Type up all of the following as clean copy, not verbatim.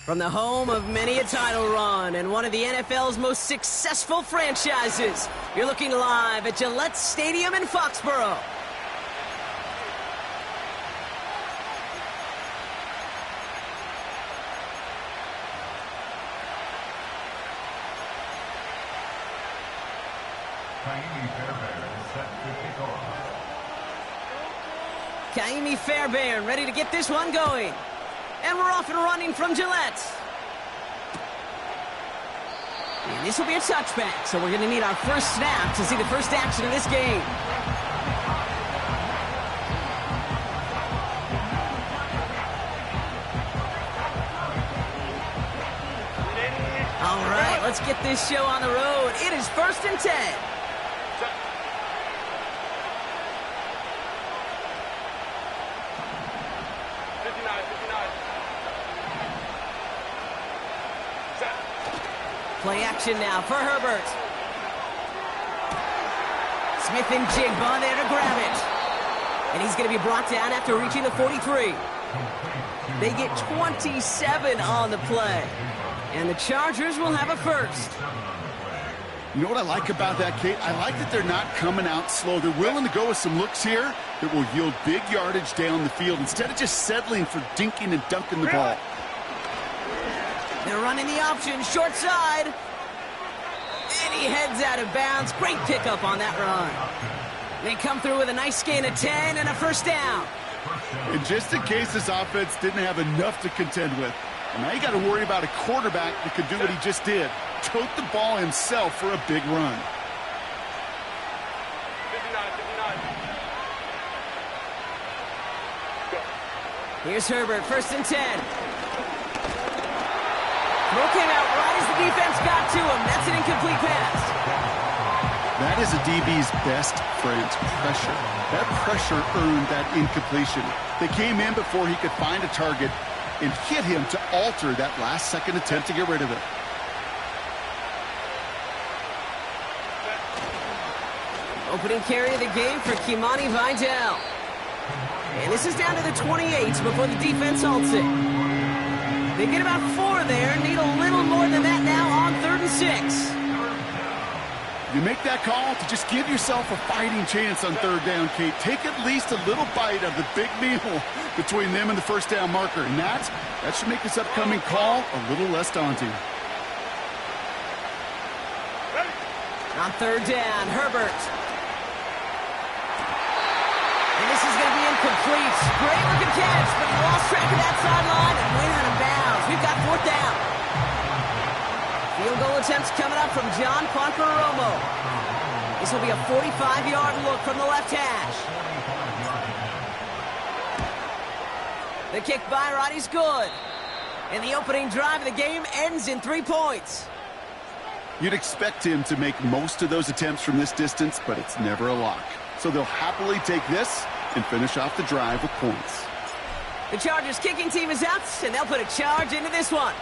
From the home of many a title run and one of the NFL's most successful franchises, you're looking live at Gillette Stadium in Foxborough. Kaimi Fairbairn ready to get this one going. And we're off and running from Gillette. And this will be a touchback, so we're going to need our first snap to see the first action of this game. All right, let's get this show on the road. It is 1st and 10. Play action now for Herbert. Smith and Jigba there to grab it. And he's going to be brought down after reaching the 43. They get 27 on the play. And the Chargers will have a first. You know what I like about that, Kate? I like that they're not coming out slow. They're willing to go with some looks here that will yield big yardage down the field instead of just settling for dinking and dunking the ball. They're running the option, short side. And he heads out of bounds. Great pickup on that run. They come through with a nice gain of 10 and a first down. And just in case this offense didn't have enough to contend with, now you got to worry about a quarterback that could do what he just did. Tote the ball himself for a big run. 59. Here's Herbert, 1st and 10. Throw came out right as the defense got to him. That's an incomplete pass. That is a DB's best friend, pressure. That pressure earned that incompletion. They came in before he could find a target, and hit him to alter that last-second attempt to get rid of it. Opening carry of the game for Kimani Vidal. And this is down to the 28 before the defense halts it. They get about 4 there. Need a little more than that now on 3rd and 6. You make that call to just give yourself a fighting chance on 3rd down, Kate. Take at least a little bite of the big meal between them and the 1st down marker. And that should make this upcoming call a little less daunting. On 3rd down, Herbert. And this is going to be incomplete. Great looking catch, but he lost track of that sideline and went out of bounds. We've got 4th down. Field goal attempts coming up from John Poncaromo. This will be a 45-yard look from the left hash. The kick by Roddy's good. And the opening drive of the game ends in 3 points. You'd expect him to make most of those attempts from this distance, but it's never a lock. So they'll happily take this and finish off the drive with points. The Chargers kicking team is out, and they'll put a charge into this one.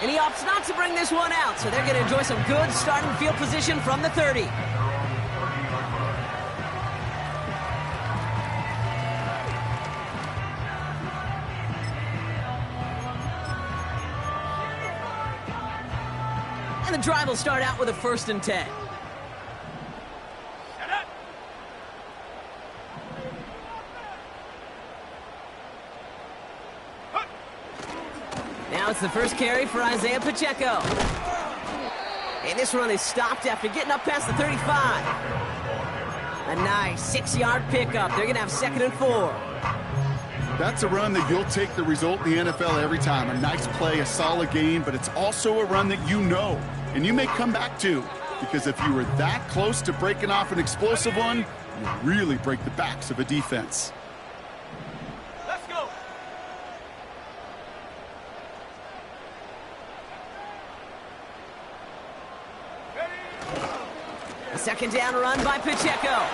And he opts not to bring this one out, so they're going to enjoy some good starting field position from the 30. And the drive will start out with a 1st and 10. Now it's the first carry for Isaiah Pacheco. And this run is stopped after getting up past the 35. A nice 6-yard pickup. They're going to have 2nd and 4. That's a run that you'll take the result in the NFL every time. A nice play, a solid game, but it's also a run that you know and you may come back to, because if you were that close to breaking off an explosive one, you really break the backs of a defense. Let's go. A 2nd down run by Pacheco.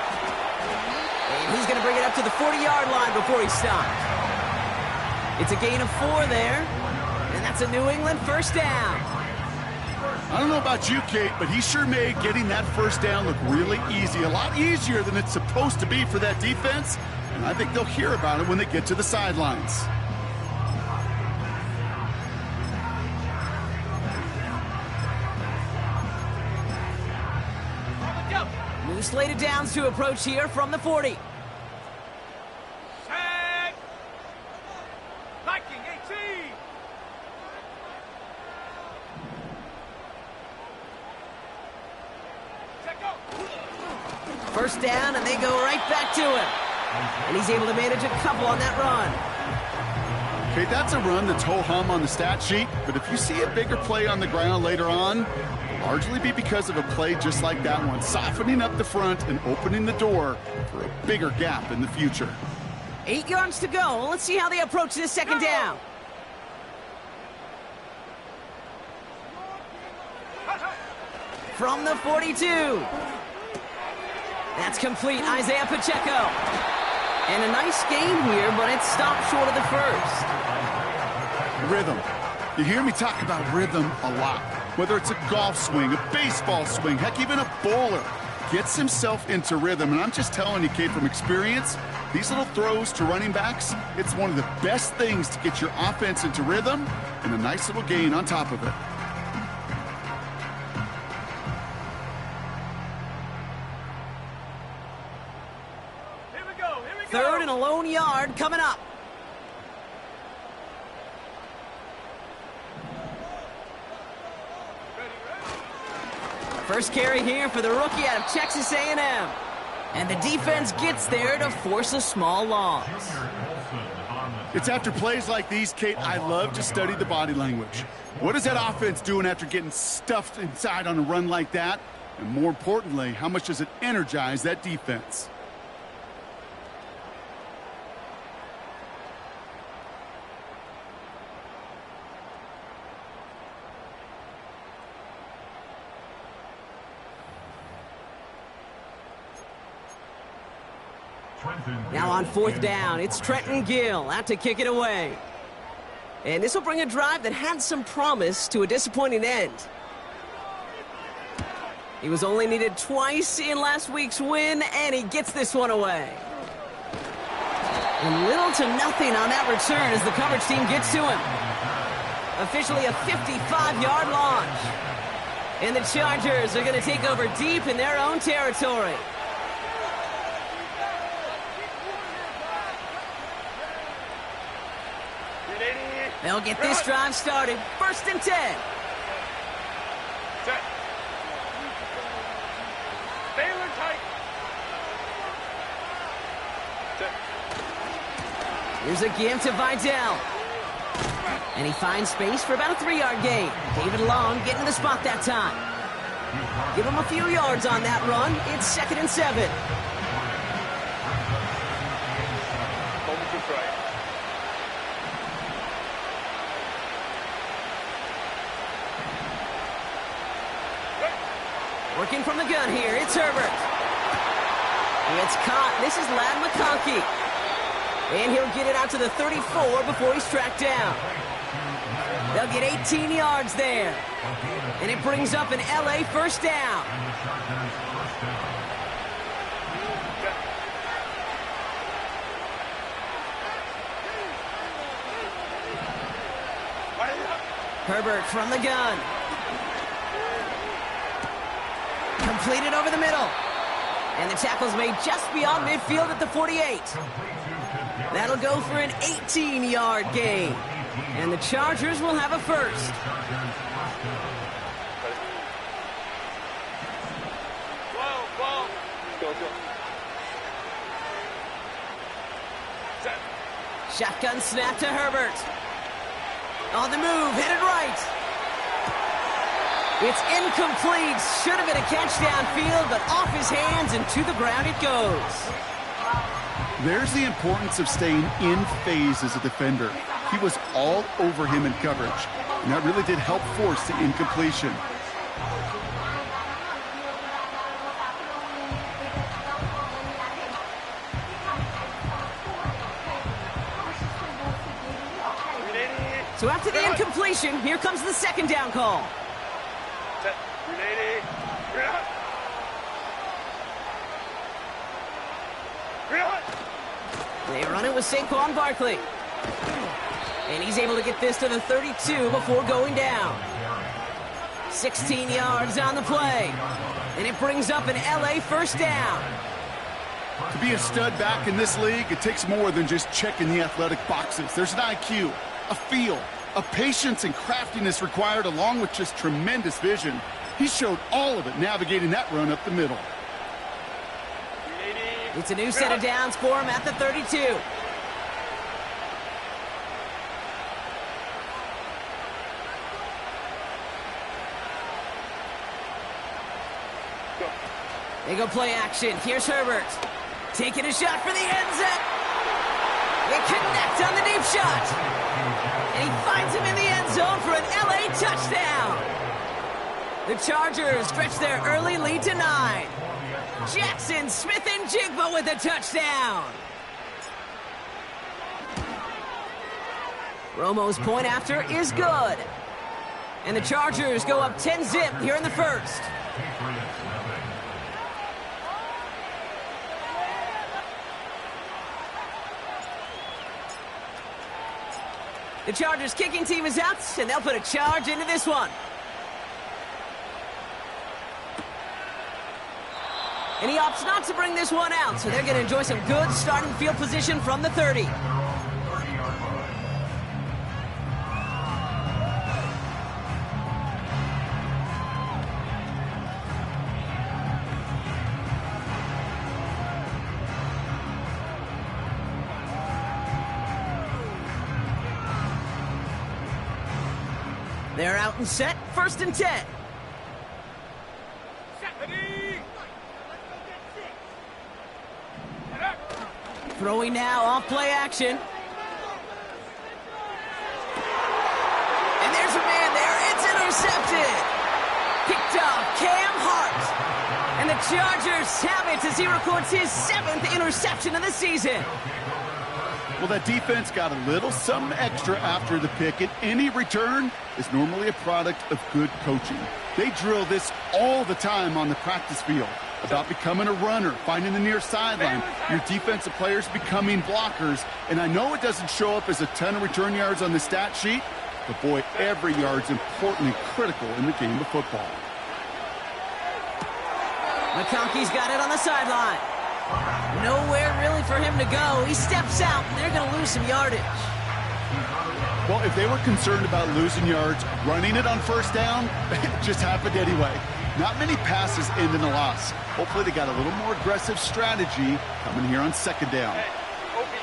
And he's going to bring it up to the 40-yard line before he stopped. It's a gain of 4 there, and that's a New England 1st down. I don't know about you, Kate, but he sure made getting that 1st down look really easy. A lot easier than it's supposed to be for that defense, and I think they'll hear about it when they get to the sidelines. New slate of downs to approach here from the 40. Set. Viking 18. Check out. 1st down, and they go right back to him. And he's able to manage a couple on that run. Okay, that's a run that's ho-hum on the stat sheet, but if you see a bigger play on the ground later on, it'll largely be because of a play just like that one, softening up the front and opening the door for a bigger gap in the future. 8 yards to go. Let's see how they approach this 2nd down. From the 42. That's complete, Isaiah Pacheco. And a nice game here, but it stopped short of the 1st. Rhythm. You hear me talk about rhythm a lot. Whether it's a golf swing, a baseball swing, heck, even a bowler gets himself into rhythm. And I'm just telling you, Kate, from experience, these little throws to running backs, it's one of the best things to get your offense into rhythm and a nice little gain on top of it. Here we go. 3rd and a lone yard coming up. First carry here for the rookie out of Texas A&M. And the defense gets there to force a small loss. It's after plays like these, Kate, I love to study the body language. What is that offense doing after getting stuffed inside on a run like that? And more importantly, how much does it energize that defense? Now on 4th down, it's Trenton Gill out to kick it away. And this will bring a drive that had some promise to a disappointing end. He was only needed twice in last week's win, and he gets this one away. And little to nothing on that return as the coverage team gets to him. Officially a 55-yard launch. And the Chargers are going to take over deep in their own territory. They'll get this drive started. 1st and 10. Set. Baylor tight. Set. Here's a give to Vidal. And he finds space for about a 3-yard gain. David Long getting to the spot that time. Give him a few yards on that run. It's 2nd and 7. Moment to try. Working from the gun here, it's Herbert. It's caught. This is Ladd McConkey. And he'll get it out to the 34 before he's tracked down. They'll get 18 yards there. And it brings up an LA 1st down. Herbert from the gun. Completed over the middle. And the tackle's made just beyond midfield at the 48. That'll go for an 18-yard gain. And the Chargers will have a 1st. Whoa. Go. Set. Shotgun snap to Herbert. On the move, headed right. It's incomplete. Should have been a catch downfield, but off his hands and to the ground it goes. There's the importance of staying in phase as a defender. He was all over him in coverage, and that really did help force the incompletion. So after the incompletion, here comes the 2nd down call. Set. Ready. They run it with Saquon Barkley. And he's able to get this to the 32 before going down. 16 yards on the play. And it brings up an LA 1st down. To be a stud back in this league, it takes more than just checking the athletic boxes. There's an IQ, a feel, a patience and craftiness required, along with just tremendous vision. He showed all of it navigating that run up the middle. It's a new set of downs for him at the 32. They go play action. Here's Herbert. Taking a shot for the end zone. They connect on the deep shot. And he finds him in the end zone for an LA touchdown. The Chargers stretch their early lead to 9. Jackson Smith-Njigba with a touchdown. Romo's point after is good. And the Chargers go up 10-0 here in the 1st. The Chargers kicking team is out, and they'll put a charge into this one. And he opts not to bring this one out, so they're going to enjoy some good starting field position from the 30. They're out and set, 1st and 10. Throwing now off play action. And there's a man there. It's intercepted. Picked off Cam Hart. And the Chargers have it as he records his 7th interception of the season. Well, that defense got a little something extra after the pick, and any return is normally a product of good coaching. They drill this all the time on the practice field about becoming a runner, finding the near sideline, your defensive players becoming blockers. And I know it doesn't show up as a ton of return yards on the stat sheet, but boy, every yard's important and critical in the game of football. McConkey's got it on the sideline. Nowhere really for him to go. He steps out, and they're going to lose some yardage. Well, if they were concerned about losing yards, running it on first down, it just happened anyway. Not many passes end in a loss. Hopefully they got a little more aggressive strategy coming here on second down. Hey, Opie.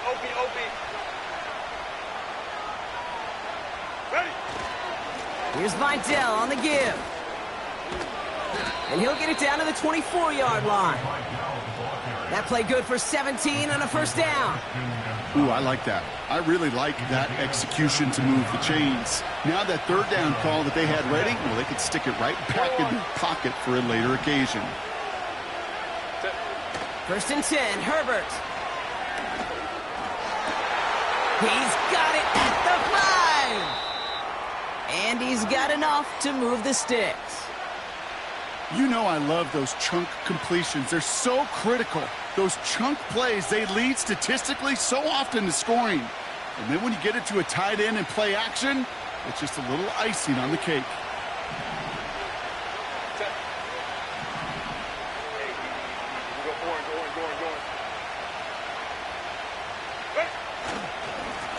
Ready? Here's Vidal on the give. And he'll get it down to the 24-yard line. That play good for 17 on a first down. Ooh, I like that. I really like that execution to move the chains. Now that third down call that they had ready, well, they could stick it right back in their pocket for a later occasion. First and 10, Herbert. He's got it at the 5. And he's got enough to move the sticks. You know I love those chunk completions. They're so critical. Those chunk plays, they lead statistically so often to scoring. And then when you get it to a tight end and play action, it's just a little icing on the cake.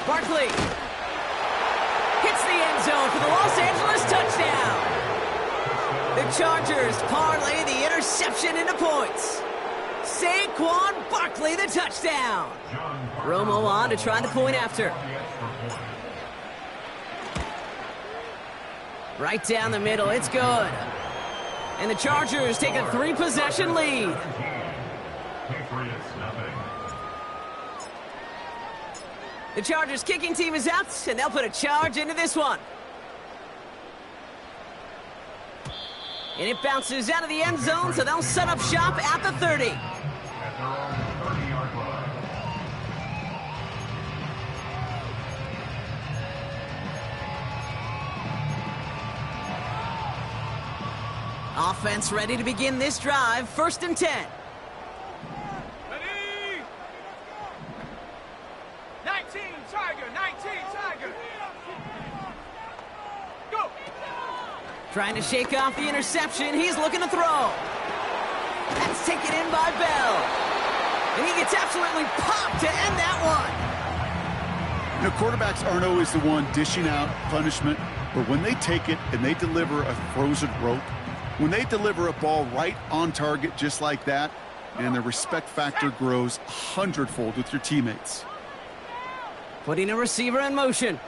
Barkley hits the end zone for the Los Angeles touchdown. The Chargers parlay the interception into points. Saquon Barkley the touchdown. Romo on to try the point after. Right down the middle, it's good. And the Chargers take a 3-possession lead. The Chargers kicking team is out, and they'll put a charge into this one. And it bounces out of the end zone, so they'll set up shop at the 30. Offense ready to begin this drive. First and 10. Ready? 19 Tiger. Go. Trying to shake off the interception. He's looking to throw. That's taken in by Bell. And he gets absolutely popped to end that one. You know, quarterbacks aren't always the one dishing out punishment, but when they take it and they deliver a frozen rope, when they deliver a ball right on target just like that, and the respect factor grows 100-fold with your teammates. Putting a receiver in motion.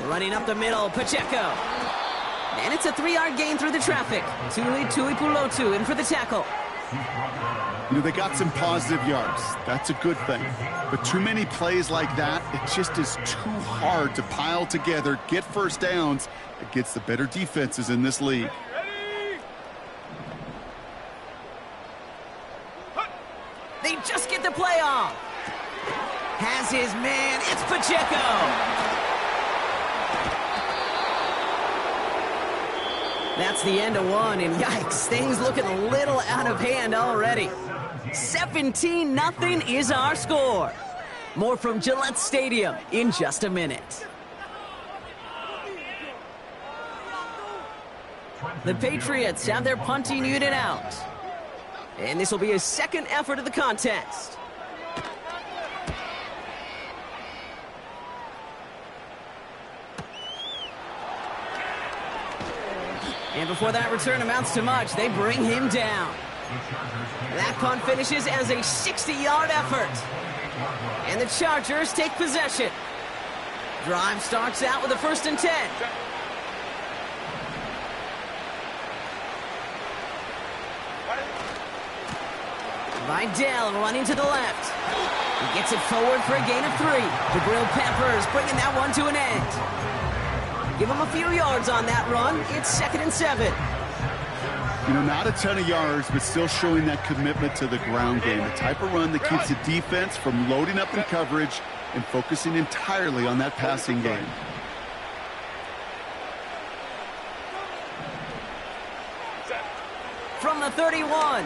Running up the middle, Pacheco. And it's a 3-yard gain through the traffic. Tuipulotu in for the tackle. You know, they got some positive yards. That's a good thing. But too many plays like that, it just is too hard to pile together, get first downs against the better defenses in this league. They just get the play off. Has his man, it's Pacheco. That's the end of one, and yikes, things looking a little out of hand already. 17-0 is our score. More from Gillette Stadium in just a minute. The Patriots have their punting unit out. And this will be a second effort of the contest. And before that return amounts to much, they bring him down. That punt finishes as a 60-yard effort. And the Chargers take possession. Drive starts out with a first and 10. Vidal running to the left. He gets it forward for a gain of 3. The Grilled Peppers bringing that one to an end. Give him a few yards on that run. It's second and 7. You know, not a ton of yards, but still showing that commitment to the ground game. The type of run that keeps the defense from loading up in coverage and focusing entirely on that passing game. From the 31.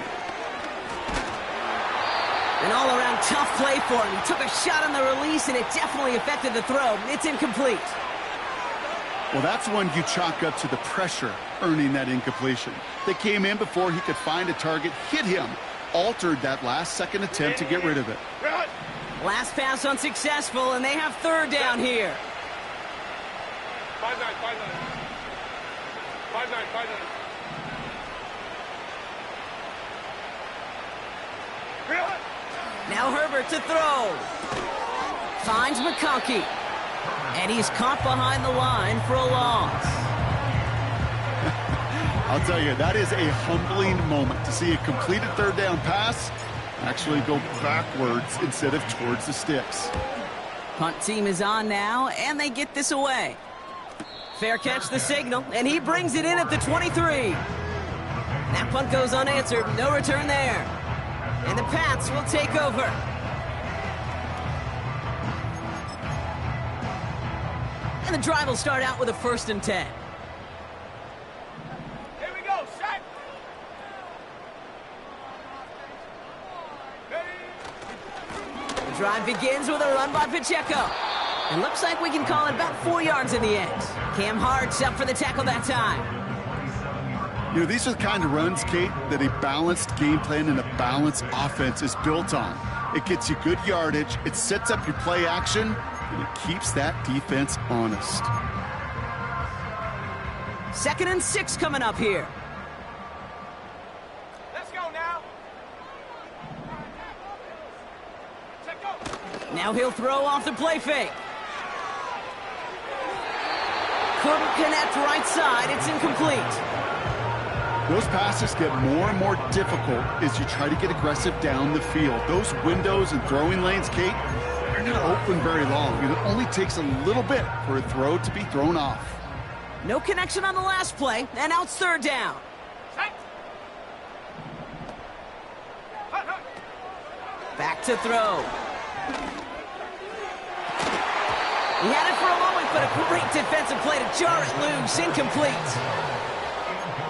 An all-around tough play for him. He took a shot on the release, and it definitely affected the throw. It's incomplete. Well, that's one you chalk up to the pressure earning that incompletion. They came in before he could find a target, hit him, altered that last-second attempt to get rid of it. Last pass unsuccessful, and they have third down here. 5-9, 5-9. 5-9, 5-9. Now Herbert to throw. Finds McConkey. And he's caught behind the line for a loss. I'll tell you, that is a humbling moment to see a completed third down pass actually go backwards instead of towards the sticks. Punt team is on now, and they get this away. Fair catch the signal, and he brings it in at the 23. That punt goes unanswered. No return there. And the Pats will take over. And the drive will start out with a 1st and 10. Here we go, set. The drive begins with a run by Pacheco. And looks like we can call it about 4 yards in the end. Cam Hart's up for the tackle that time. You know, these are the kind of runs, Kate, that a balanced game plan and a balanced offense is built on. It gets you good yardage, it sets up your play action, and it keeps that defense honest. 2nd and 6 coming up here. Let's go now. Check go. Now he'll throw off the play fake. Couldn't connect right side. It's incomplete. Those passes get more and more difficult as you try to get aggressive down the field. Those windows and throwing lanes, Kate, they're not open very long. It only takes a little bit for a throw to be thrown off. No connection on the last play, and now it's third down. Set. Back to throw. He had it for a moment, but a great defensive play to jar it loose. Incomplete.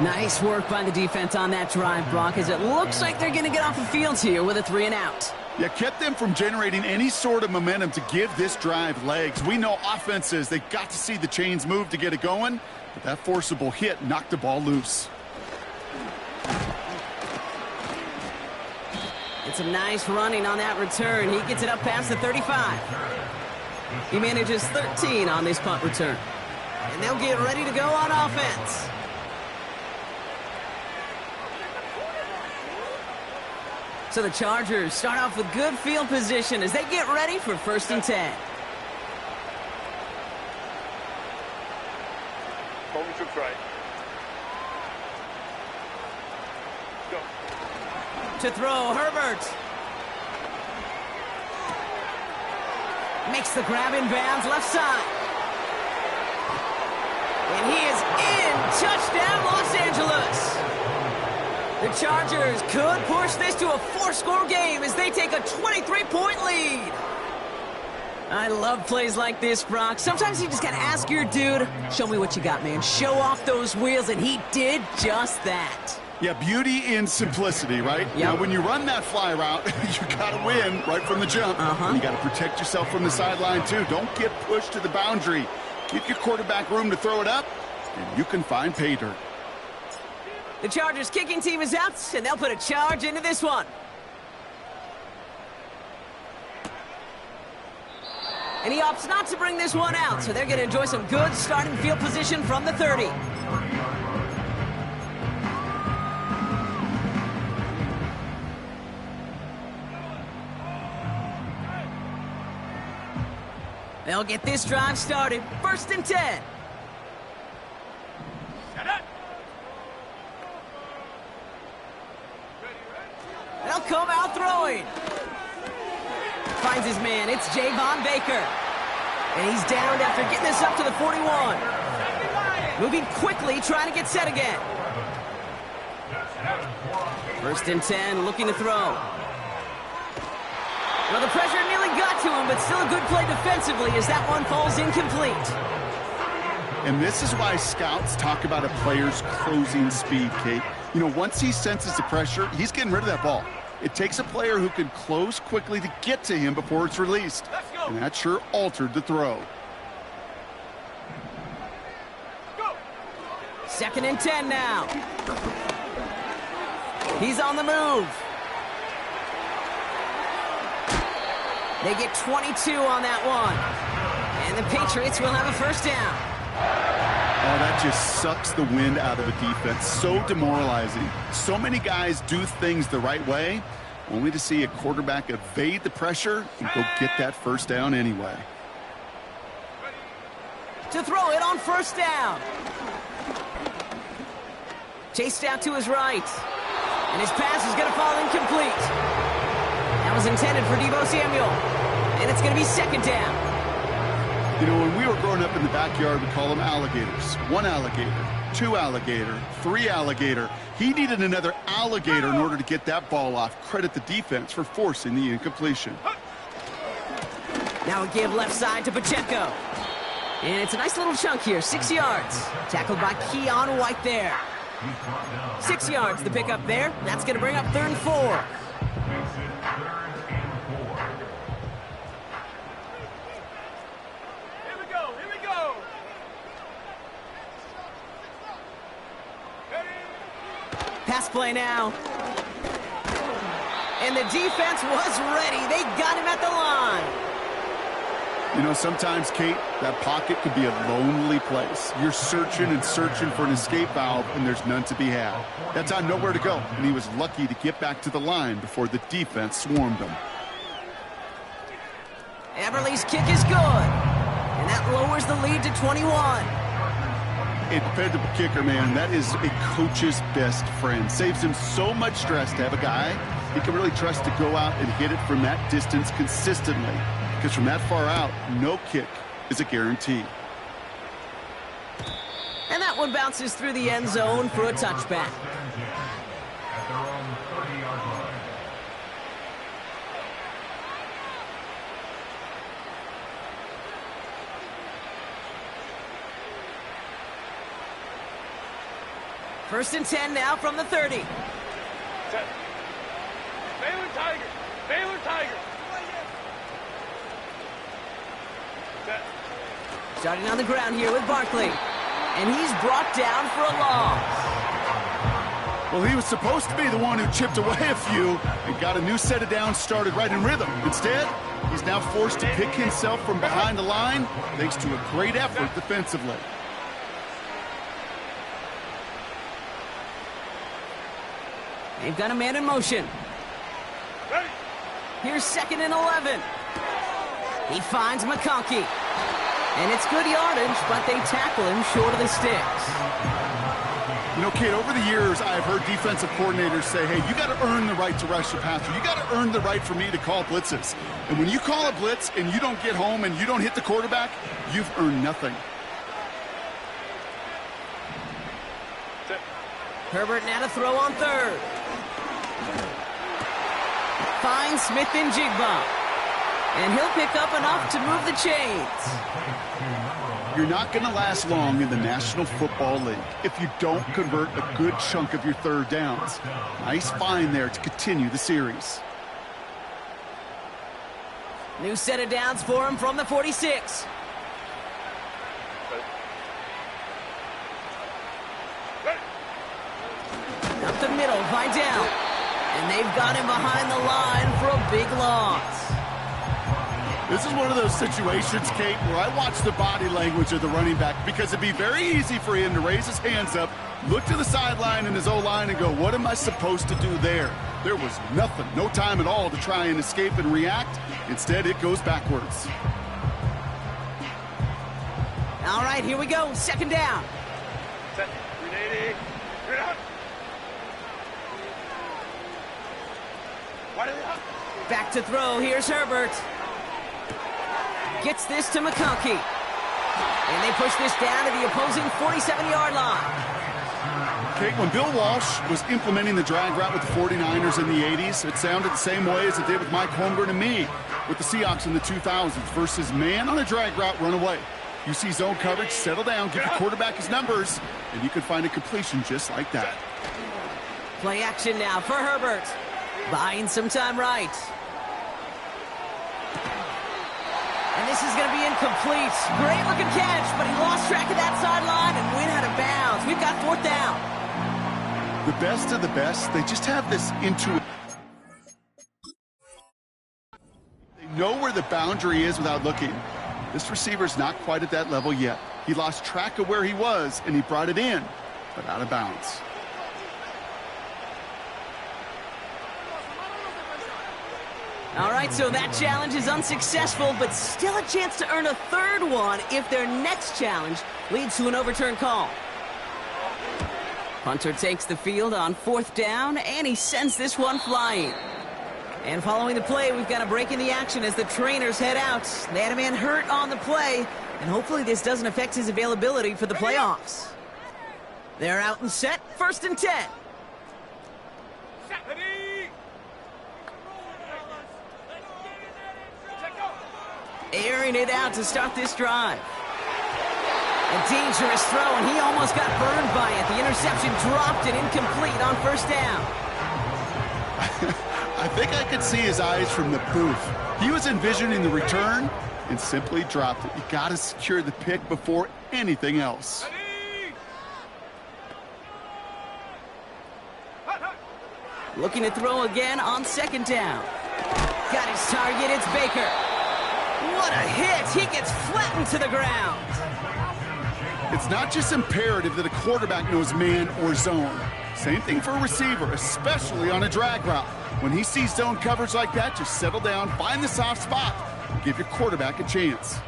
Nice work by the defense on that drive, Brock, as it looks like they're going to get off the field here with a 3 and out. Yeah, kept them from generating any sort of momentum to give this drive legs. We know offenses, they got to see the chains move to get it going, but that forcible hit knocked the ball loose. And some nice running on that return. He gets it up past the 35. He manages 13 on this punt return. And they'll get ready to go on offense. So the Chargers start off with good field position as they get ready for 1st and 10. Home troops right. Go. To throw, Herbert. Makes the grab in bounds, left side. And he is in. Touchdown, Los Angeles. The Chargers could push this to a 4-score game as they take a 23-point lead. I love plays like this, Brock. Sometimes you just got to ask your dude, show me what you got, man. Show off those wheels, and he did just that. Yeah, beauty in simplicity, right? Yep. Now, when you run that fly route, you got to win right from the jump. You got to protect yourself from the sideline, too. Don't get pushed to the boundary. Give your quarterback room to throw it up, and you can find pay dirt. The Chargers kicking team is out, and they'll put a charge into this one. And he opts not to bring this one out, so they're going to enjoy some good starting field position from the 30. They'll get this drive started. 1st and 10. They'll come out throwing. Finds his man. It's Javon Baker. And he's downed after getting this up to the 41. Moving quickly, trying to get set again. First and 10, looking to throw. Well, the pressure nearly got to him, but still a good play defensively as that one falls incomplete. And this is why scouts talk about a player's closing speed, Kate. You know, once he senses the pressure, he's getting rid of that ball. It takes a player who can close quickly to get to him before it's released. And that sure altered the throw. Second and 10 now. He's on the move. They get 22 on that one. And the Patriots will have a first down. Oh, that just sucks the wind out of a defense. So demoralizing. So many guys do things the right way, only to see a quarterback evade the pressure and go get that first down anyway. To throw it on first down. Chased out to his right. And his pass is going to fall incomplete. That was intended for Deebo Samuel. And it's going to be second down. You know, when we were growing up in the backyard, we call them alligators. 1 alligator, 2 alligator, 3 alligator. He needed another alligator in order to get that ball off. Credit the defense for forcing the incompletion. Now a give left side to Pacheco. And it's a nice little chunk here, 6 yards. Tackled by Keon White there. 6 yards, the pickup there. That's going to bring up 3rd and 4. Pass play now. And the defense was ready. They got him at the line. You know, sometimes, Kate, that pocket could be a lonely place. You're searching and searching for an escape valve, and there's none to be had. That's on nowhere to go, and he was lucky to get back to the line before the defense swarmed him. Everly's kick is good, and that lowers the lead to 21. A dependable kicker, man, that is a coach's best friend. Saves him so much stress to have a guy he can really trust to go out and hit it from that distance consistently. Because from that far out, no kick is a guarantee. And that one bounces through the end zone for a touchback. First and 10 now from the 30. Baylor Tigers! Baylor Tigers! Starting on the ground here with Barkley. And he's brought down for a loss. Well, he was supposed to be the one who chipped away a few and got a new set of downs started right in rhythm. Instead, he's now forced to pick himself from behind the line thanks to a great effort defensively. They've got a man in motion. Here's 2nd and 11. He finds McConkey. And it's good yardage, but they tackle him short of the sticks. You know, Kate, over the years, I've heard defensive coordinators say, hey, you got to earn the right to rush the passer. You got to earn the right for me to call blitzes. And when you call a blitz and you don't get home and you don't hit the quarterback, you've earned nothing. Herbert now to throw on 3rd. Finds Smith and Jigba. And he'll pick up enough to move the chains. You're not going to last long in the National Football League if you don't convert a good chunk of your 3rd downs. Nice find there to continue the series. New set of downs for him from the 46. Up the middle, Vidal. And they've got him behind the line for a big loss. This is one of those situations, Kate, where I watch the body language of the running back because it'd be very easy for him to raise his hands up, look to the sideline in his O-line and go, what am I supposed to do there? There was nothing, no time at all to try and escape and react. Instead, it goes backwards. All right, here we go. 2nd down. Set. 380. Get out. Back to throw. Here's Herbert. Gets this to McConkey. And they push this down to the opposing 47-yard line. Kate, when Bill Walsh was implementing the drag route with the 49ers in the 80s, it sounded the same way as it did with Mike Holmgren and me with the Seahawks in the 2000s versus man on a drag route, run away. You see zone coverage, settle down, give your quarterback his numbers, and you can find a completion just like that. Play action now for Herbert. Buying some time right. And this is going to be incomplete. Great looking catch, but he lost track of that sideline and went out of bounds. We've got 4th down. The best of the best, they just have this intuition. They know where the boundary is without looking. This receiver's not quite at that level yet. He lost track of where he was, and he brought it in, but out of bounds. All right, so that challenge is unsuccessful, but still a chance to earn a 3rd one if their next challenge leads to an overturned call. Punter takes the field on 4th down, and he sends this one flying. And following the play, we've got a break in the action as the trainers head out. They had a man hurt on the play, and hopefully this doesn't affect his availability for the playoffs. They're out and set, 1st and 10. Airing it out to start this drive. A dangerous throw, and he almost got burned by it. The interception dropped and incomplete on 1st down. I think I could see his eyes from the booth. He was envisioning the return and simply dropped it. You got to secure the pick before anything else. Looking to throw again on 2nd down. Got his target, it's Baker. What a hit! He gets flattened to the ground. It's not just imperative that a quarterback knows man or zone. Same thing for a receiver, especially on a drag route. When he sees zone coverage like that, just settle down, find the soft spot, and give your quarterback a chance.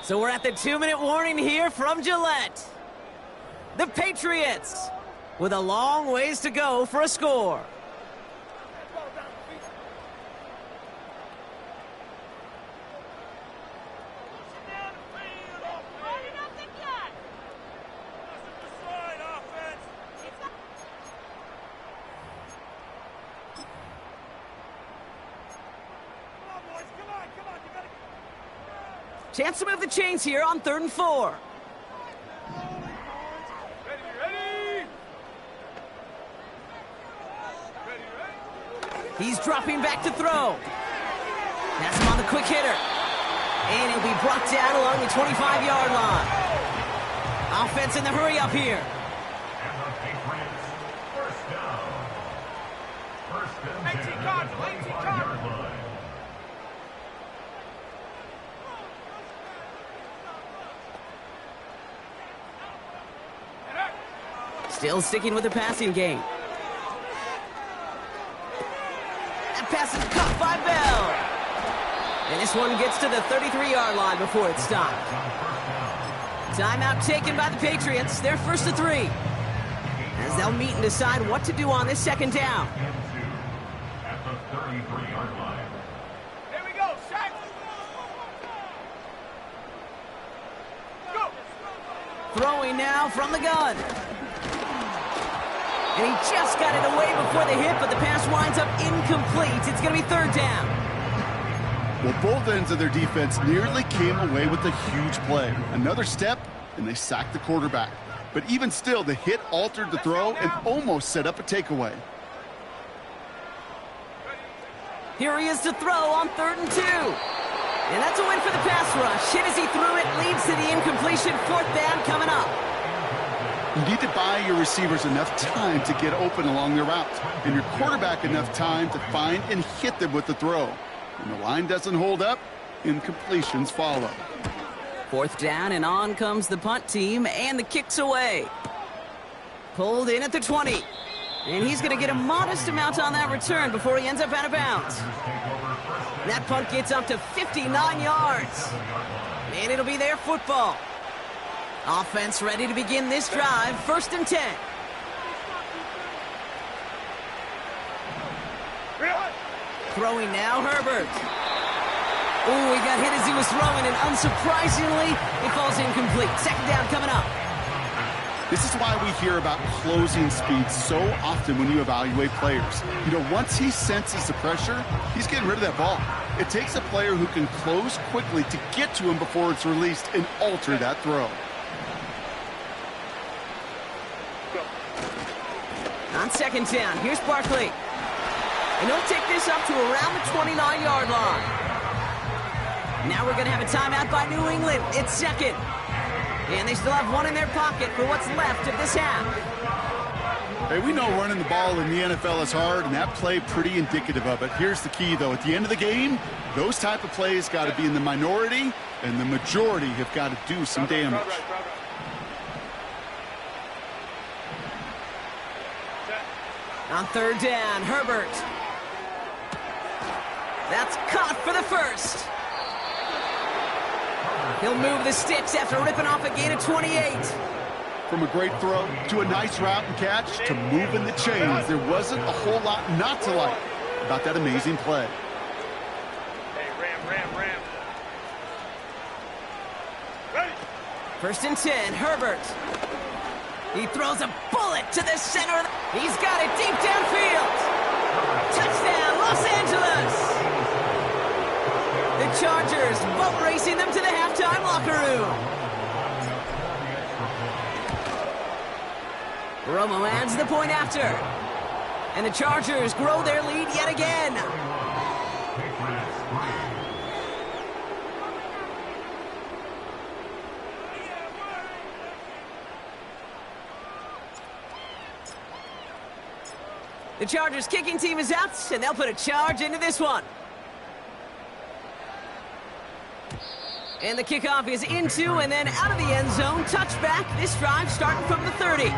So we're at the 2-minute warning here from Gillette. The Patriots with a long ways to go for a score. Chance to move the chains here on 3rd and 4. He's dropping back to throw. That's him on the quick hitter. And he'll be brought down along the 25-yard line. Offense in the hurry up here. Still sticking with the passing game. That pass is caught by Bell. And this one gets to the 33-yard line before it's stopped. Timeout taken by the Patriots. They're 1st to 3. As they'll meet and decide what to do on this 2nd down. At the 33-yard line. Here we go, Shaq. Go. Throwing now from the gun. And he just got it away before the hit, but the pass winds up incomplete. It's going to be 3rd down. Well, both ends of their defense nearly came away with a huge play. Another step, and they sacked the quarterback. But even still, the hit altered the throw and almost set up a takeaway. Here he is to throw on 3rd and 2. And that's a win for the pass rush. Hit as he threw it, leads to the incompletion. 4th down coming up. You need to buy your receivers enough time to get open along their route, and your quarterback enough time to find and hit them with the throw. When the line doesn't hold up, incompletions follow. 4th down, and on comes the punt team, and the kick's away. Pulled in at the 20. And he's going to get a modest amount on that return before he ends up out of bounds. That punt gets up to 59 yards. And it'll be their football. Offense ready to begin this drive, 1st and 10. Throwing now, Herbert. Oh, he got hit as he was throwing, and unsurprisingly, it falls incomplete. Second down coming up. This is why we hear about closing speed so often when you evaluate players. You know, once he senses the pressure, he's getting rid of that ball. It takes a player who can close quickly to get to him before it's released and alter that throw. On second down, here's Barkley. And he'll take this up to around the 29-yard line. Now we're going to have a timeout by New England. It's second. And they still have one in their pocket for what's left of this half. Hey, we know running the ball in the NFL is hard, and that play pretty indicative of it. Here's the key, though. At the end of the game, those type of plays got to be in the minority, and the majority have got to do some damage. On third down, Herbert. That's caught for the first. He'll move the sticks after ripping off a gain of 28. From a great throw to a nice route and catch to moving the chains, there wasn't a whole lot not to like about that amazing play. Hey, Ram. Ready? First and 10, Herbert. He throws a bullet to the center. He's got it deep downfield. Touchdown, Los Angeles. The Chargers boat racing them to the halftime locker room. Romo adds the point after. And the Chargers grow their lead yet again. The Chargers kicking team is out, and they'll put a charge into this one. And the kickoff is into and then out of the end zone. Touchback. This drive starting from the 30.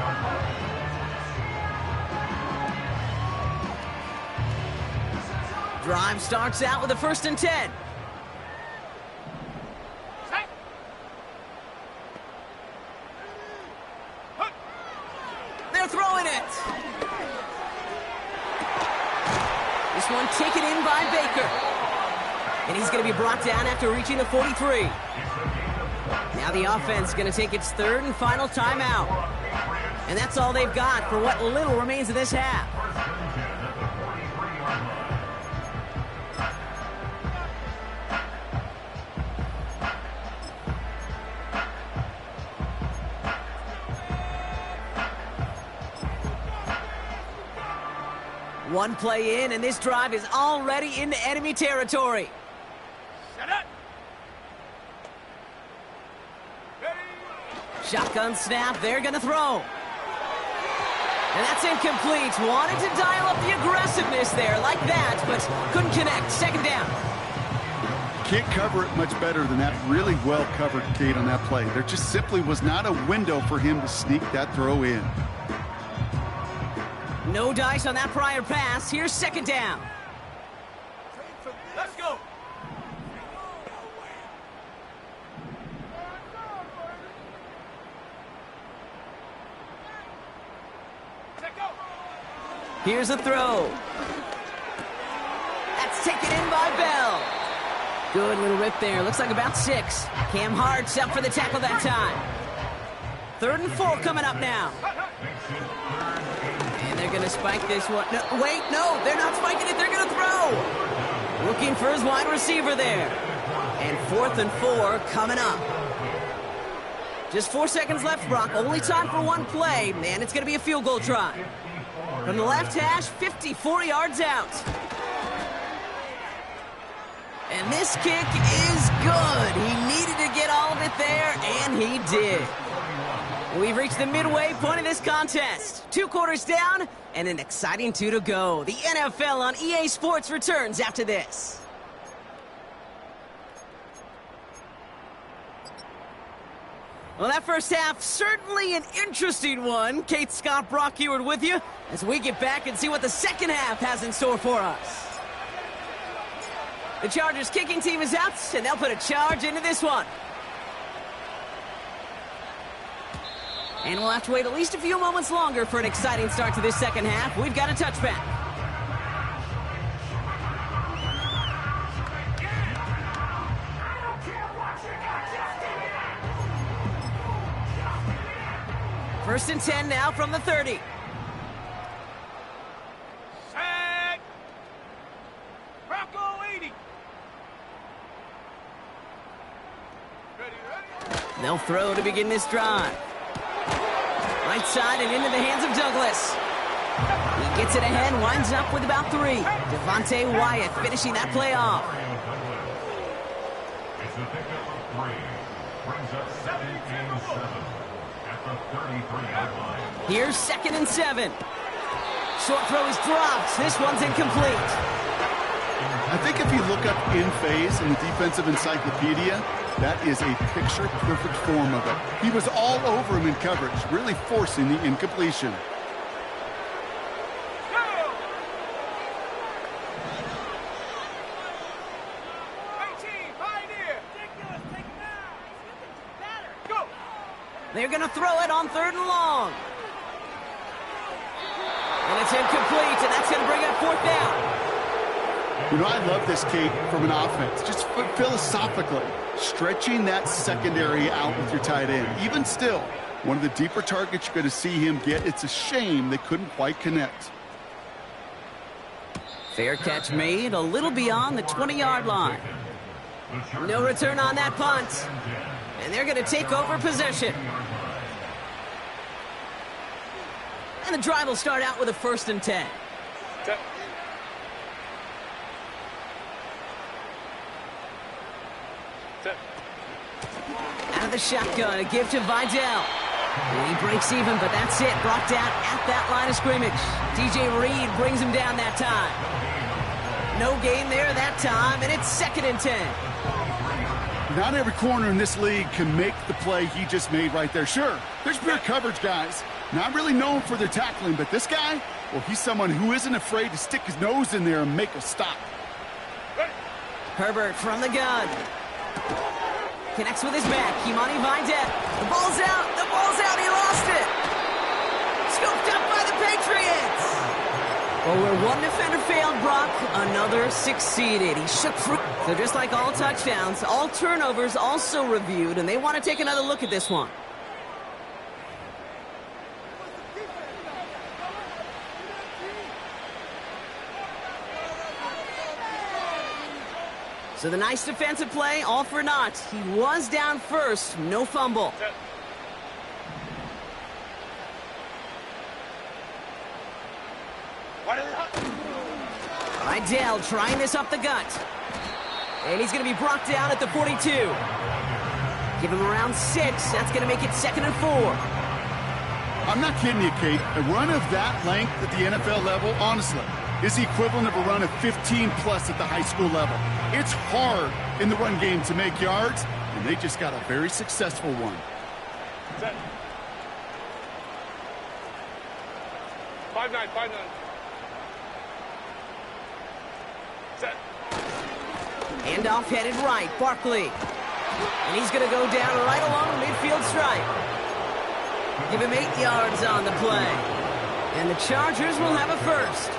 Drive starts out with a first and 10. They're throwing it. This one taken in by Baker. And he's going to be brought down after reaching the 43. Now the offense is going to take its third and final timeout. And that's all they've got for what little remains of this half. One play in, and this drive is already into enemy territory. Shotgun snap, they're going to throw. And that's incomplete. Wanted to dial up the aggressiveness there like that, but couldn't connect. Second down. Can't cover it much better than that really well covered Kate on that play. There just simply was not a window for him to sneak that throw in. No dice on that prior pass. Here's second down. Let's go. Here's a throw. That's taken in by Bell. Good little rip there. Looks like about 6. Cam Hart's up for the tackle that time. 3rd and 4 coming up now. And they're going to spike this one. No, wait, no, they're not spiking it. They're going to throw. Looking for his wide receiver there. And 4th and 4 coming up. Just 4 seconds left, Brock. Only time for one play. And it's going to be a field goal try. From the left hash, 54 yards out. And this kick is good. He needed to get all of it there, and he did. We've reached the midway point of this contest. 2 quarters down, and an exciting 2 to go. The NFL on EA Sports returns after this. Well, that first half, certainly an interesting one. Kate, Scott, Brock Ewart with you as we get back and see what the second half has in store for us. The Chargers kicking team is out, and they'll put a charge into this one. And we'll have to wait at least a few moments longer for an exciting start to this second half. We've got a touchback. First and 10 now from the 30. Set. Bronco 80. Ready. They'll throw to begin this drive. Right side and into the hands of Douglas. He gets it ahead, winds up with about 3. Devontae Wyatt finishing that play off. It's the pickup of 3. Brings up 7 and 7 at the 33-yard line. Here's 2nd and 7. Short throw is dropped. This one's incomplete. I think if you look up in phase in the defensive encyclopedia, that is a picture-perfect form of it. He was all over him in coverage, really forcing the incompletion. They're going to throw it on 3rd and long. And it's incomplete, and that's going to bring up 4th down. You know, I love this, Kate, from an offense. Just philosophically, stretching that secondary out with your tight end. Even still, one of the deeper targets you're going to see him get. It's a shame they couldn't quite connect. Fair catch made, a little beyond the 20-yard line. No return on that punt. And they're going to take over possession. And the drive will start out with a 1st and 10. Set. Set. Out of the shotgun, a give to Vidal. And he breaks even, but that's it. Brought down at that line of scrimmage. DJ Reed brings him down that time. No gain there that time, and it's 2nd and 10. Not every corner in this league can make the play he just made right there. Sure, there's pure coverage guys, not really known for their tackling, but this guy, well, he's someone who isn't afraid to stick his nose in there and make a stop. Herbert from the gun. Connects with his back. Kimani Vidal. The ball's out. The ball's out. He lost it. Scooped up by the Patriots. Well, where one defender failed, Brock, another succeeded. He shook through. So just like all touchdowns, all turnovers also reviewed, and they want to take another look at this one. So the nice defensive play, all for naught. He was down first, no fumble. Vidal trying this up the gut. And he's going to be brought down at the 42. Give him around 6. That's going to make it 2nd and 4. I'm not kidding you, Kate. A run of that length at the NFL level, honestly, is the equivalent of a run of 15-plus at the high school level. It's hard in the run game to make yards, and they just got a very successful one. Set. 5-9, 5-9. Set. Handoff headed right, Barkley. And he's going to go down right along the midfield stripe. Give him 8 yards on the play. And the Chargers will have a first.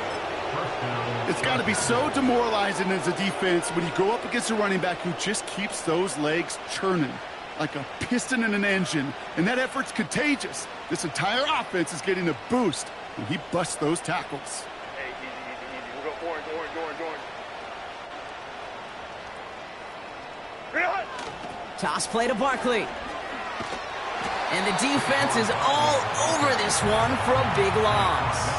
It's got to be so demoralizing as a defense when you go up against a running back who just keeps those legs churning like a piston in an engine, and that effort's contagious. This entire offense is getting a boost when he busts those tackles. Hey, easy. We'll go orange. Toss play to Barkley. And the defense is all over this one for a big loss.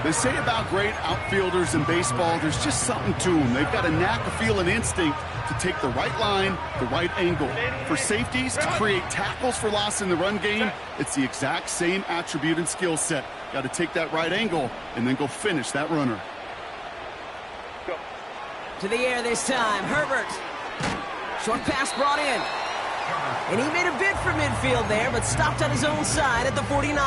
They say about great outfielders in baseball, there's just something to them. They've got a knack, a feel, an instinct to take the right line, the right angle. For safeties, to create tackles for loss in the run game, it's the exact same attribute and skill set. Got to take that right angle and then go finish that runner. Go. To the air this time, Herbert. Short pass brought in. And he made a bid for midfield there, but stopped on his own side at the 49.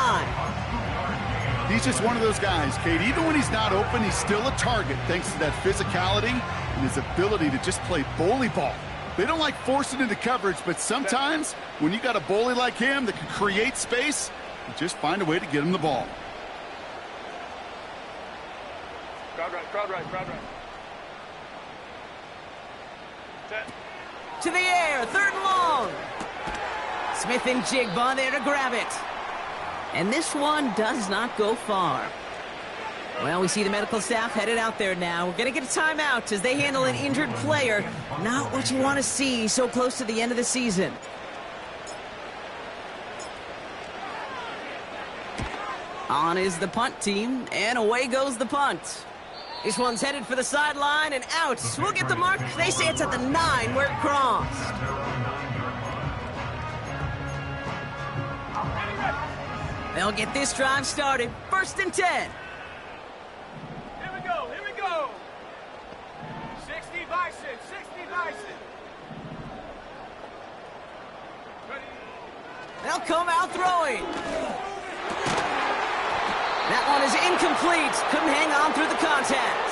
He's just one of those guys, Kate. Even when he's not open, he's still a target thanks to that physicality and his ability to just play bully ball. They don't like forcing into coverage, but sometimes when you got a bully like him that can create space, you just find a way to get him the ball. Crowd right. Set. To the air, 3rd and long. Smith and Jigba there to grab it. And this one does not go far. Well, we see the medical staff headed out there now. We're going to get a timeout as they handle an injured player. Not what you want to see so close to the end of the season. On is the punt team, and away goes the punt. This one's headed for the sideline and out. We'll get the mark. They say it's at the 9 where it crossed. They'll get this drive started. 1st and 10. Here we go, here we go. 60 Bison, 60 Bison. Ready. They'll come out throwing. That one is incomplete. Couldn't hang on through the contact.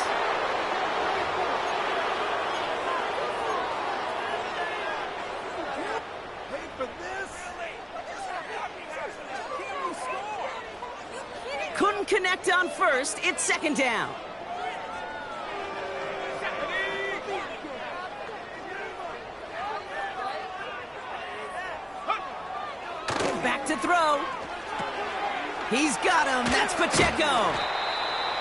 Wait for this. Couldn't connect on 1st. It's 2nd down. Back to throw. He's got him. That's Pacheco.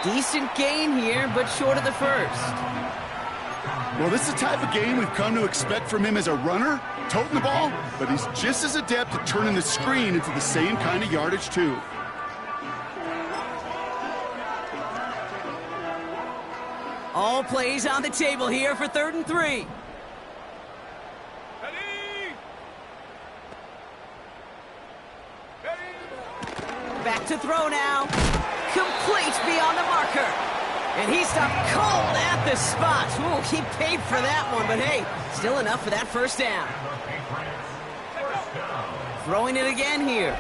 Decent gain here, but short of the 1st. Well, this is the type of game we've come to expect from him as a runner, toting the ball, but he's just as adept at turning the screen into the same kind of yardage, too. All plays on the table here for 3rd and 3. Back to throw now. Complete beyond the marker. And he stopped cold at the spot. Ooh, he paid for that one, but hey, still enough for that 1st down. Throwing it again here.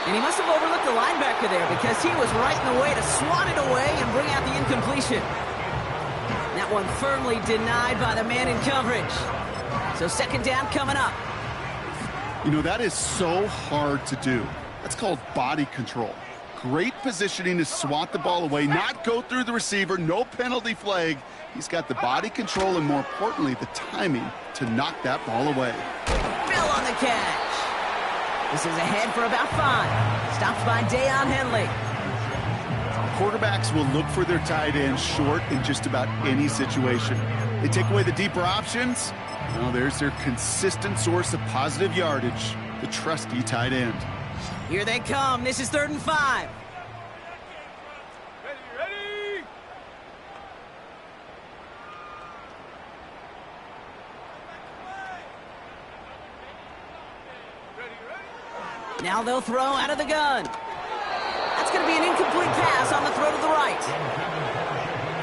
And he must have overlooked the linebacker there because he was right in the way to swat it away and bring out the incompletion. That one firmly denied by the man in coverage. So 2nd down coming up. You know, that is so hard to do. That's called body control. Great positioning to swat the ball away, not go through the receiver, no penalty flag. He's got the body control and, more importantly, the timing to knock that ball away. Bill on the catch. This is ahead for about 5. Stopped by Deion Henley. Quarterbacks will look for their tight end short in just about any situation. They take away the deeper options. Well, there's their consistent source of positive yardage, the trusty tight end. Here they come. This is 3rd and 5. Ready. Now they'll throw out of the gun. That's going to be an incomplete pass on the throw to the right.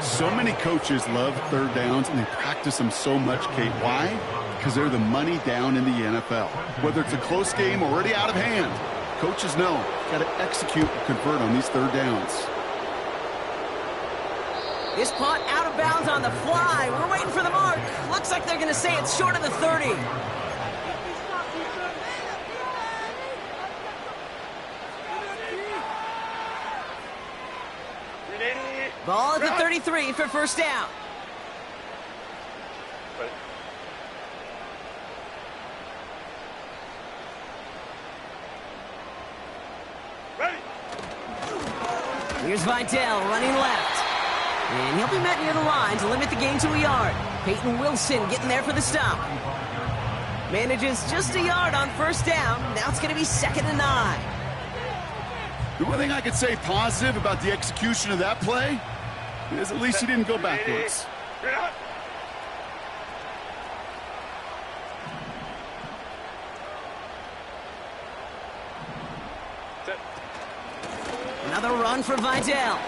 So many coaches love 3rd downs, and they practice them so much, Kate. Why? Because they're the money down in the NFL. Whether it's a close game or already out of hand, coaches know got to execute and convert on these 3rd downs. This punt out of bounds on the fly. We're waiting for the mark. Looks like they're going to say it's short of the 30. Ball at the 33 for 1st down. Ready. Here's Vidal running left. And he'll be met near the line to limit the gain to a yard. Peyton Wilson getting there for the stop. Manages just a yard on 1st down. Now it's going to be 2nd and 9. The one thing I could say positive about the execution of that play is at least he didn't go backwards. Another run for Vidal.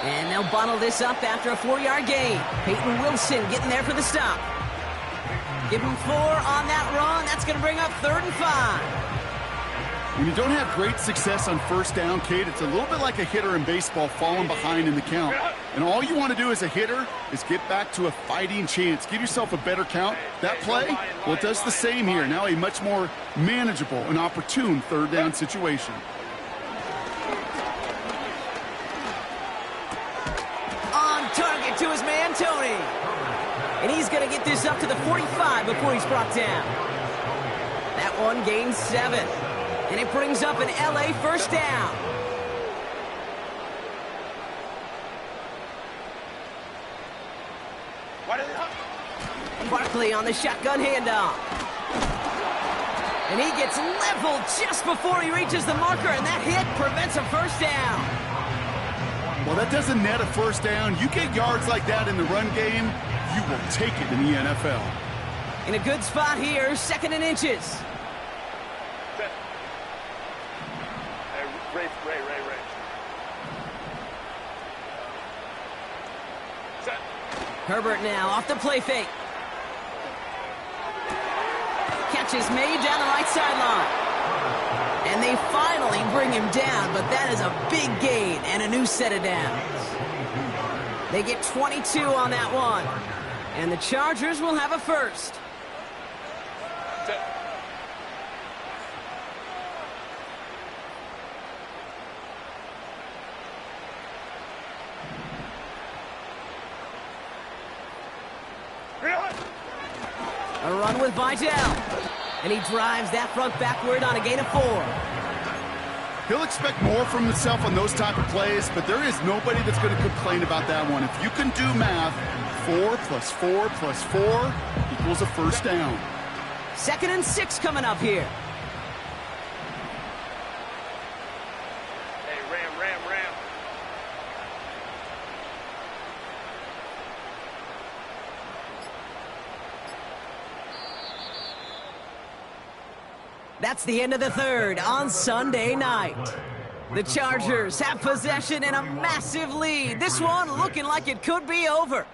And they'll bottle this up after a 4-yard gain. Peyton Wilson getting there for the stop. Give him 4 on that run. That's going to bring up 3rd and 5. When you don't have great success on 1st down, Kate, it's a little bit like a hitter in baseball falling behind in the count. And all you want to do as a hitter is get back to a fighting chance. Give yourself a better count. That play, well, it does the same here. Now a much more manageable and opportune 3rd down situation. On target to his man, Tony. And he's going to get this up to the 45 before he's brought down. That one gains 7. And it brings up an LA first down. Barkley on the shotgun handoff. And he gets leveled just before he reaches the marker, and that hit prevents a first down. Well, that doesn't net a first down. You get yards like that in the run game, you will take it in the NFL. In a good spot here, 2nd and inches. Set. Hey, Ray. Set. Herbert now off the play fake. Catch is made down the right sideline. And they finally bring him down, but that is a big gain and a new set of downs. They get 22 on that one. And the Chargers will have a first. Set. A run with Vidal. And he drives that front backward on a gain of 4. He'll expect more from himself on those type of plays, but there is nobody that's going to complain about that one. If you can do math, 4 plus 4 plus 4 equals a first down. 2nd and 6 coming up here. Hey, Ram. That's the end of the 3rd on Sunday night. The Chargers have possession and a massive lead. This one looking like it could be over.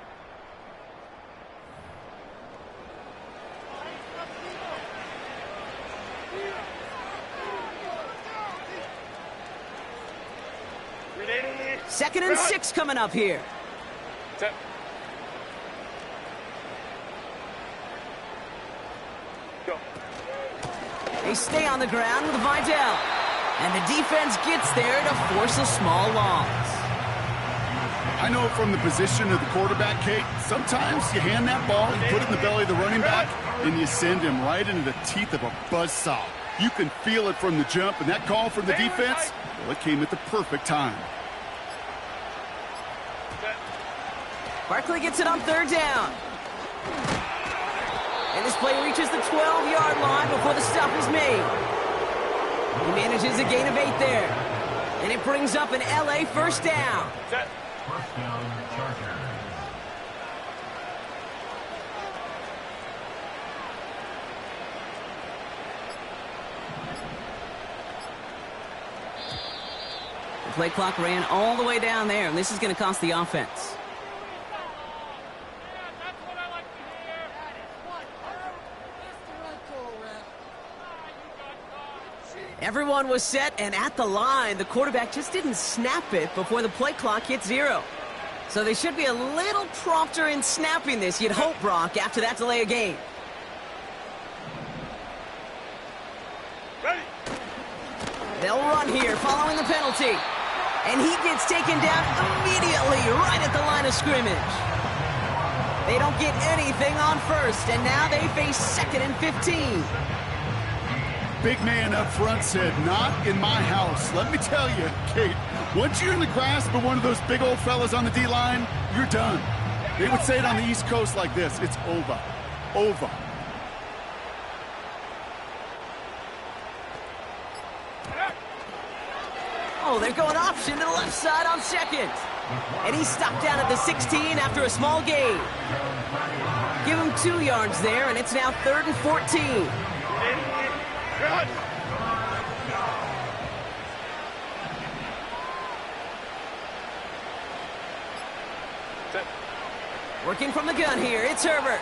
Second and 6 coming up here. Set. Go. They stay on the ground with Vidal. And the defense gets there to force a small loss. I know from the position of the quarterback, Kate, sometimes you hand that ball, you put it in the belly of the running back, and you send him right into the teeth of a buzzsaw. You can feel it from the jump, and that call from the defense, well, it came at the perfect time. Barkley gets it on 3rd down. And this play reaches the 12-yard line before the stop is made. He manages a gain of 8 there. And it brings up an LA first down. Set. First down, Chargers. The play clock ran all the way down there, and this is going to cost the offense. Everyone was set and at the line. The quarterback just didn't snap it before the play clock hit 0. So they should be a little prompter in snapping this, you'd hope, Brock, after that delay of game. Ready. They'll run here following the penalty. And he gets taken down immediately right at the line of scrimmage. They don't get anything on first, and now they face 2nd and 15. Big man up front said, not in my house. Let me tell you, Kate, once you're in the grasp of one of those big old fellas on the D-line, you're done. They would say it on the East Coast like this, it's over. Over. Oh, they're going option to the left side on 2nd. And he's stopped down at the 16 after a small gain. Give him 2 yards there, and it's now 3rd and 14. Good. Set. Working from the gun here, it's Herbert.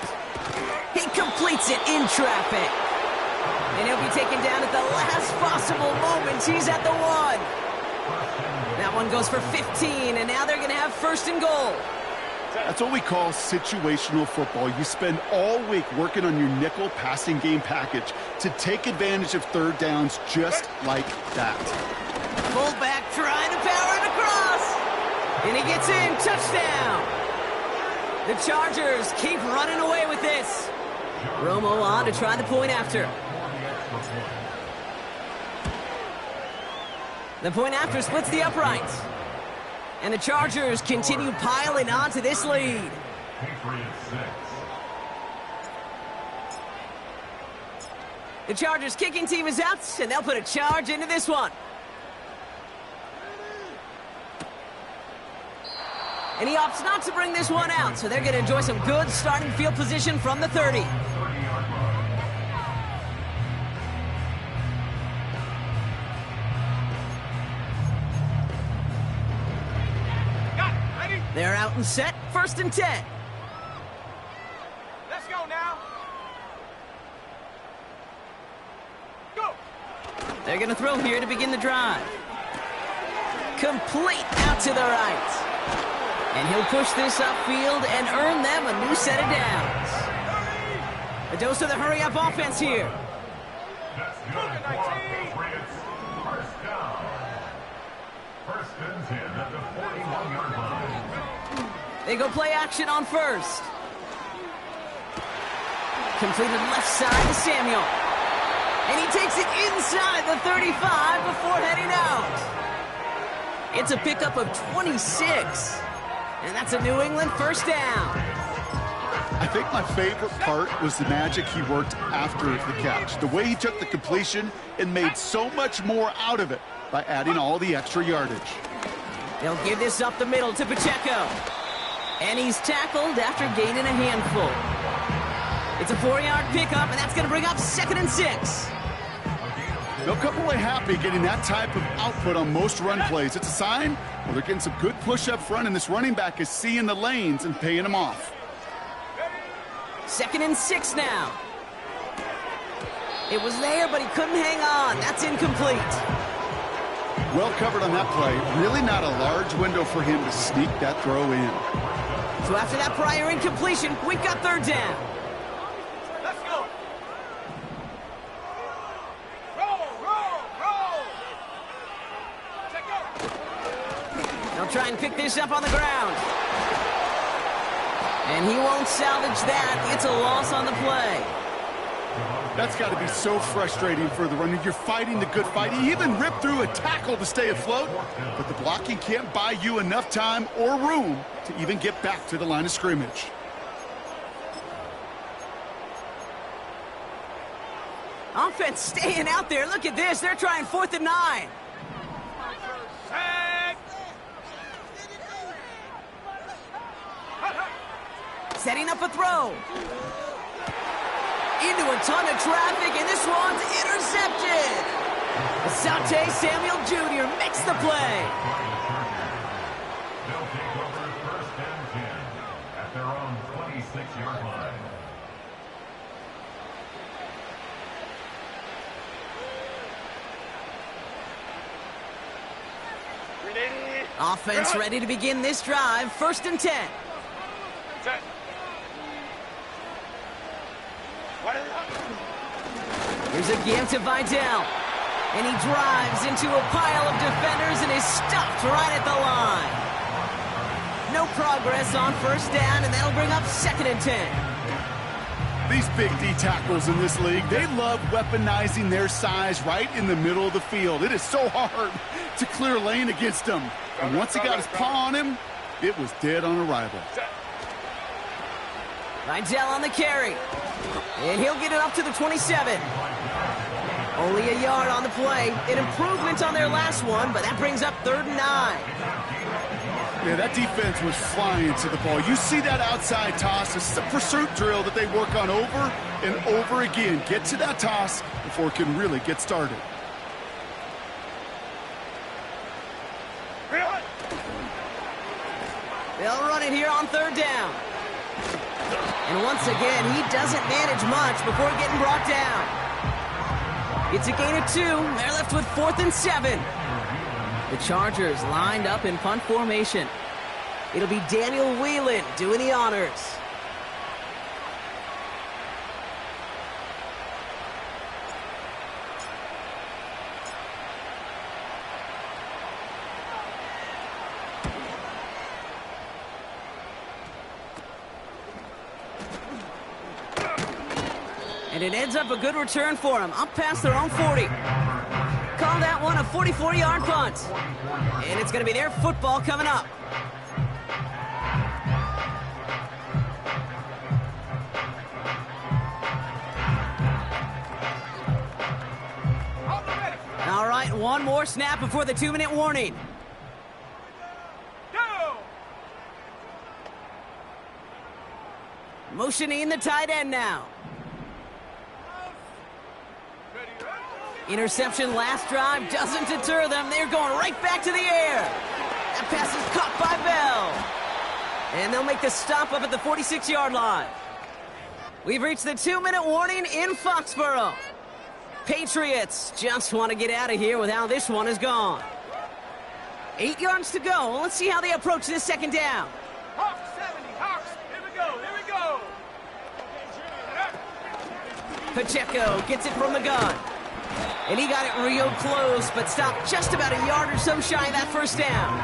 He completes it in traffic. And he'll be taken down at the last possible moment. He's at the 1. That one goes for 15, and now they're going to have 1st and goal. That's what we call situational football. You spend all week working on your nickel passing game package to take advantage of 3rd downs just like that. Fullback trying to power it across. And he gets in. Touchdown. The Chargers keep running away with this. Romo on to try the point after. The point after splits the uprights. And the Chargers continue piling onto this lead. Patriots 6. The Chargers kicking team is out, and they'll put a charge into this one. And he opts not to bring this one out, so they're going to enjoy some good starting field position from the 30. 30-yard line. Got it. Ready? They're out and set, 1st and 10. Let's go now. Go. They're going to throw here to begin the drive. Complete out to the right. And he'll push this upfield and earn them a new set of downs. A dose of the hurry-up offense here. That's good for Patriots. First down. 1st and 10 at the 41-yard line. They go play action on 1st. Completed left side to Samuel. And he takes it inside the 35 before heading out. It's a pickup of 26. And that's a New England 1st down. I think my favorite part was the magic he worked after the catch. The way he took the completion and made so much more out of it by adding all the extra yardage. They'll give this up the middle to Pacheco. And he's tackled after gaining a handful. It's a 4-yard pickup, and that's going to bring up 2nd and 6. They'll come away happy getting that type of output on most run plays. It's a sign, well, they're getting some good push up front, and this running back is seeing the lanes and paying them off. 2nd and 6 now. It was there, but he couldn't hang on. That's incomplete. Well covered on that play. Really not a large window for him to sneak that throw in. So after that prior incompletion, we've got 3rd down. Let's go. Roll, roll, roll. Check out. They'll try and pick this up on the ground. And he won't salvage that. It's a loss on the play. That's got to be so frustrating for the runner. You're fighting the good fight. He even ripped through a tackle to stay afloat, but the blocking can't buy you enough time or room to even get back to the line of scrimmage. Offense staying out there. Look at this. They're trying 4th and 9. Sack. Setting up a throw. Into a ton of traffic, and this one's intercepted. Asante Samuel Jr. makes the play. They'll take over 1st and 10 at their own 26-yard line. Offense ready to begin this drive. 1st and 10. Set. Here's a give to Vidal. And he drives into a pile of defenders and is stopped right at the line. No progress on 1st down, and that'll bring up 2nd and 10. These big D tackles in this league, they love weaponizing their size right in the middle of the field. It is so hard to clear lane against them. And once he got his paw on him, it was dead on arrival. Vidal on the carry. And he'll get it up to the 27. Only a yard on the play. An improvement on their last one, but that brings up 3rd and 9. Yeah, that defense was flying to the ball. You see that outside toss. This is a pursuit drill that they work on over and over again. Get to that toss before it can really get started. They'll run it here on 3rd down. And once again, he doesn't manage much before getting brought down. It's a gain of 2. They're left with 4th and 7. The Chargers lined up in punt formation. It'll be Daniel Whelan doing the honors. And it ends up a good return for him, up past their own 40. call that one a 44-yard punt. And it's going to be their football coming up. All right, one more snap before the 2-minute warning. Go! Motioning the tight end now. Interception last drive doesn't deter them. They're going right back to the air. That pass is caught by Bell. And they'll make the stop up at the 46-yard line. We've reached the 2-minute warning in Foxborough. Patriots just want to get out of here with how this one is gone. 8 yards to go. Let's see how they approach this second down. Hawks 70, Hawks. Here we go. Pacheco gets it from the gun. And he got it real close, but stopped just about a yard or so shy of that first down.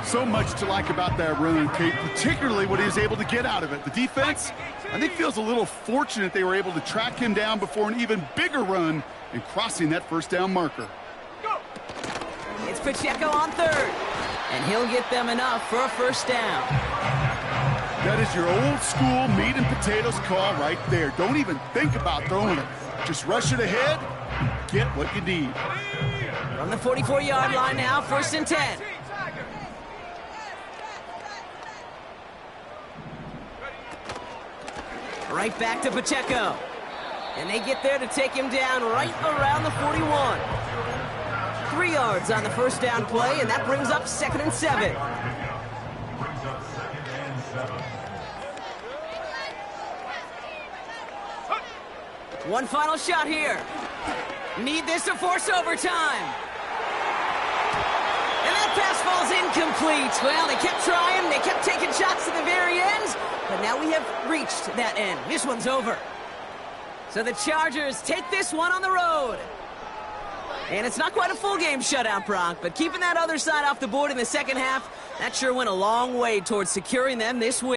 So much to like about that run, Kate, particularly what he was able to get out of it. The defense, I think, feels a little fortunate they were able to track him down before an even bigger run and crossing that first down marker. Go! It's Pacheco on third, and he'll get them enough for a first down. That is your old school meat and potatoes call right there. Don't even think about throwing it. Just rush it ahead and get what you need. From the 44-yard line now, 1st and 10. Right back to Pacheco. And they get there to take him down right around the 41. 3 yards on the first down play, and that brings up 2nd and 7. One final shot here. Need this to force overtime. And that pass falls incomplete. Well, they kept trying. They kept taking shots to the very end. But now we have reached that end. This one's over. So the Chargers take this one on the road. And it's not quite a full game shutout, Brock, but keeping that other side off the board in the second half, that sure went a long way towards securing them this win.